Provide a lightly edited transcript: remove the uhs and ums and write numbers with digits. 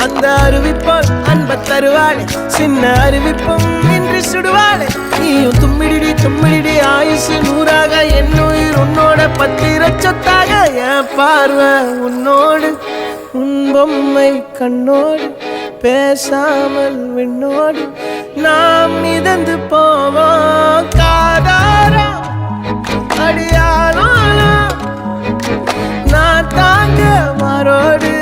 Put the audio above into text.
அந்த அறிவிப்பால் அன்ப தருவாளே சின்ன அறிவிப்பும் இன்று சுடுவாளே நீயும் தும்மிடி தும்மிடி ஆயுசு நூறாக என் உயிர் உன்னோட பத்திர சொத்தாக என் பார்வை உன்னோடு உன் பொம்மை கண்ணோடு பேசாமல் விண்ணோடு நாம் மிதந்து போவோம் காதாரா அடியாளோ நான் தாங்க மாறோடு